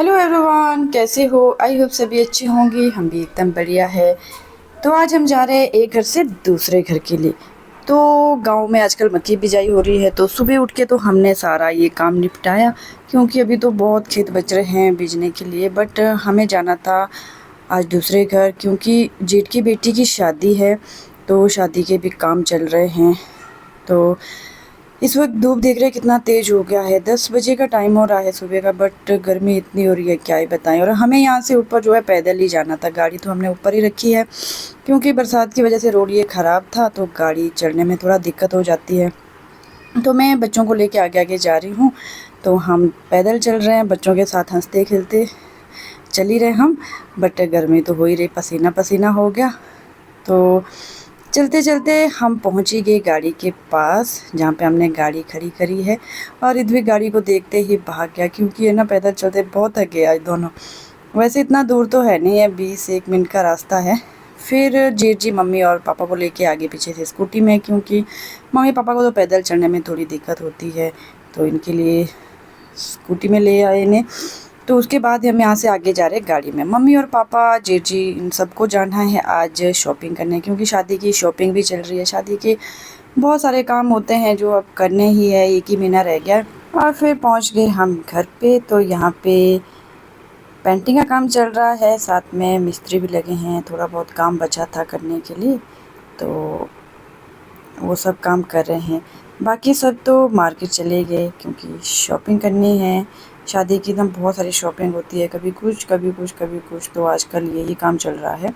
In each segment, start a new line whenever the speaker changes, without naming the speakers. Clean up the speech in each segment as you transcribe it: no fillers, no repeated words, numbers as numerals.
Hello everyone, कैसे हो? I hope सभी अच्छे होंगे। हम भी एकदम बढ़िया है। तो आज हम जा रहे हैं एक घर से दूसरे घर के लिए। तो गांव में आजकल मक्की बिजाई हो रही है, तो सुबह उठ के तो हमने सारा ये काम निपटाया, क्योंकि अभी तो बहुत खेत बच रहे हैं बीजने के लिए। बट हमें जाना था आज दूसरे घर, क्योंकि जेठ की बेटी की शादी है, तो शादी के भी काम चल रहे हैं। तो इस वक्त धूप देख रहे हैं कितना तेज़ हो गया है। 10 बजे का टाइम हो रहा है सुबह का, बट गर्मी इतनी हो रही है क्या ही बताएं। और हमें यहाँ से ऊपर जो है पैदल ही जाना था। गाड़ी तो हमने ऊपर ही रखी है, क्योंकि बरसात की वजह से रोड ये ख़राब था, तो गाड़ी चढ़ने में थोड़ा दिक्कत हो जाती है। तो मैं बच्चों को लेके आगे आगे जा रही हूँ। तो हम पैदल चल रहे हैं, बच्चों के साथ हंसते खेलते चल ही रहे हम। बट गर्मी तो हो ही रही, पसीना पसीना हो गया। तो चलते चलते हम पहुंच ही गए गाड़ी के पास, जहाँ पे हमने गाड़ी खड़ी करी है। और इधर गाड़ी को देखते ही भाग गया, क्योंकि ये ना पैदल चलते बहुत थक गए आज दोनों। वैसे इतना दूर तो है नहीं है, 20-1 मिनट का रास्ता है। फिर जेठ जी मम्मी और पापा को लेके आगे पीछे से स्कूटी में, क्योंकि मम्मी पापा को तो पैदल चलने में थोड़ी दिक्कत होती है, तो इनके लिए स्कूटी में ले आए इन्हें। तो उसके बाद हम यहाँ से आगे जा रहे हैं गाड़ी में। मम्मी और पापा, जेठ जी, इन सबको जाना है आज शॉपिंग करने, क्योंकि शादी की शॉपिंग भी चल रही है। शादी के बहुत सारे काम होते हैं जो अब करने ही है, 1 ही महीना रह गया। और फिर पहुँच गए हम घर पे। तो यहाँ पे पेंटिंग का काम चल रहा है, साथ में मिस्त्री भी लगे हैं। थोड़ा बहुत काम बचा था करने के लिए, तो वो सब काम कर रहे हैं। बाकी सब तो मार्केट चले गए, क्योंकि शॉपिंग करनी है। शादी की एकदम बहुत सारी शॉपिंग होती है, कभी कुछ कभी कुछ कभी कुछ, तो आजकल यही काम चल रहा है।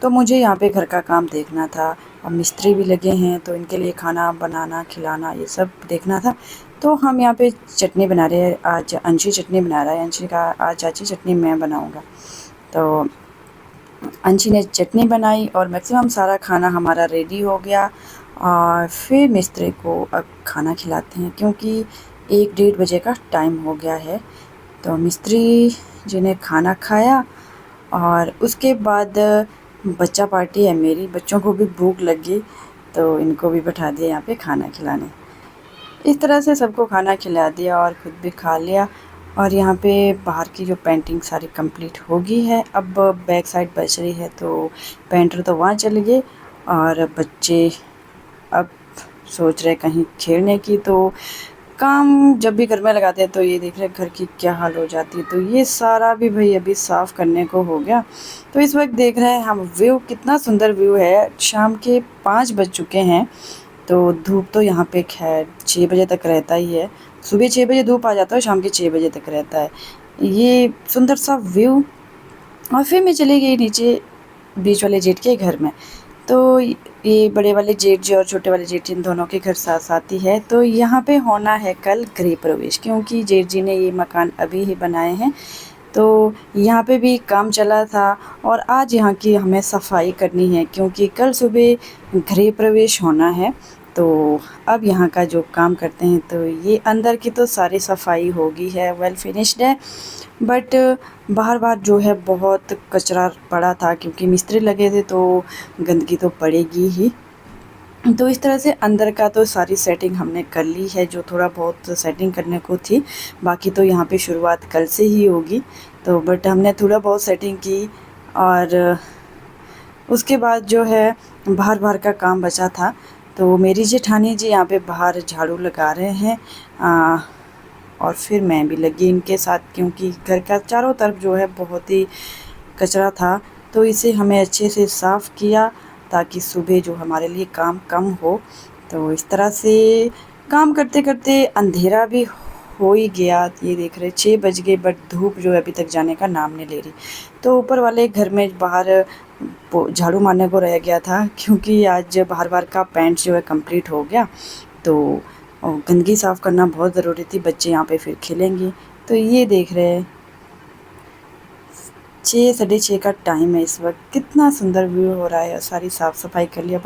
तो मुझे यहाँ पे घर का काम देखना था, और मिस्त्री भी लगे हैं, तो इनके लिए खाना बनाना खिलाना ये सब देखना था। तो हम यहाँ पे चटनी बना रहे हैं। आज अंशी चटनी बना रहा है। अंशी का आज चाची चटनी मैं बनाऊँगा। तो अंशी ने चटनी बनाई और मैक्सिमम सारा खाना हमारा रेडी हो गया। और फिर मिस्त्री को अब खाना खिलाते हैं, क्योंकि 1-1:30 बजे का टाइम हो गया है। तो मिस्त्री जी ने खाना खाया, और उसके बाद बच्चा पार्टी है मेरी। बच्चों को भी भूख लगी, तो इनको भी बैठा दिया यहाँ पे खाना खिलाने। इस तरह से सबको खाना खिला दिया और ख़ुद भी खा लिया। और यहाँ पे बाहर की जो पेंटिंग सारी कंप्लीट हो गई है। अब बैक साइड बच रही है, तो पेंटर तो वहाँ चले गए, और बच्चे अब सोच रहे कहीं खेलने की। तो काम जब भी घर में लगाते हैं, तो ये देख रहे घर की क्या हाल हो जाती है। तो ये सारा भी भाई अभी साफ़ करने को हो गया। तो इस वक्त देख रहे हैं हम व्यू, कितना सुंदर व्यू है। शाम के 5 बज चुके हैं। तो धूप तो यहाँ पे खैर 6 बजे तक रहता ही है। सुबह 6 बजे धूप आ जाता है, शाम के 6 बजे तक रहता है ये सुंदर सा व्यू। और फिर मैं चली गई नीचे बीच वाले जेठ के घर में। तो ये बड़े वाले जेठ जी और छोटे वाले जेठ जी, इन दोनों के घर साथ साथ ही है। तो यहाँ पे होना है कल गृह प्रवेश, क्योंकि जेठ जी ने ये मकान अभी ही बनाए हैं। तो यहाँ पे भी काम चला था, और आज यहाँ की हमें सफाई करनी है, क्योंकि कल सुबह गृह प्रवेश होना है। तो अब यहाँ का जो काम करते हैं, तो ये अंदर की तो सारी सफाई हो गई है, वेल फिनिश्ड है। बट बाहर बाहर जो है बहुत कचरा पड़ा था, क्योंकि मिस्त्री लगे थे, तो गंदगी तो पड़ेगी ही। तो इस तरह से अंदर का तो सारी सेटिंग हमने कर ली है, जो थोड़ा बहुत सेटिंग करने को थी। बाकी तो यहाँ पे शुरुआत कल से ही होगी। तो बट हमने थोड़ा बहुत सेटिंग की, और उसके बाद जो है बाहर बाहर का काम बचा था। तो मेरी जेठानी जी यहाँ पे बाहर झाड़ू लगा रहे हैं, और फिर मैं भी लगी इनके साथ, क्योंकि घर का चारों तरफ जो है बहुत ही कचरा था। तो इसे हमें अच्छे से साफ़ किया, ताकि सुबह जो हमारे लिए काम कम हो। तो इस तरह से काम करते करते अंधेरा भी हो ही गया। ये देख रहे 6 बज गए, बट धूप जो है अभी तक जाने का नाम नहीं ले रही। तो ऊपर वाले घर में बाहर झाड़ू मारने को रह गया था, क्योंकि आज बाहर बाहर का पेंट जो है कंप्लीट हो गया। तो गंदगी साफ़ करना बहुत ज़रूरी थी, बच्चे यहाँ पे फिर खेलेंगे। तो ये देख रहे हैं 6 साढ़े 6 का टाइम है इस वक्त, कितना सुंदर व्यू हो रहा है, और सारी साफ़ सफाई कर लिया।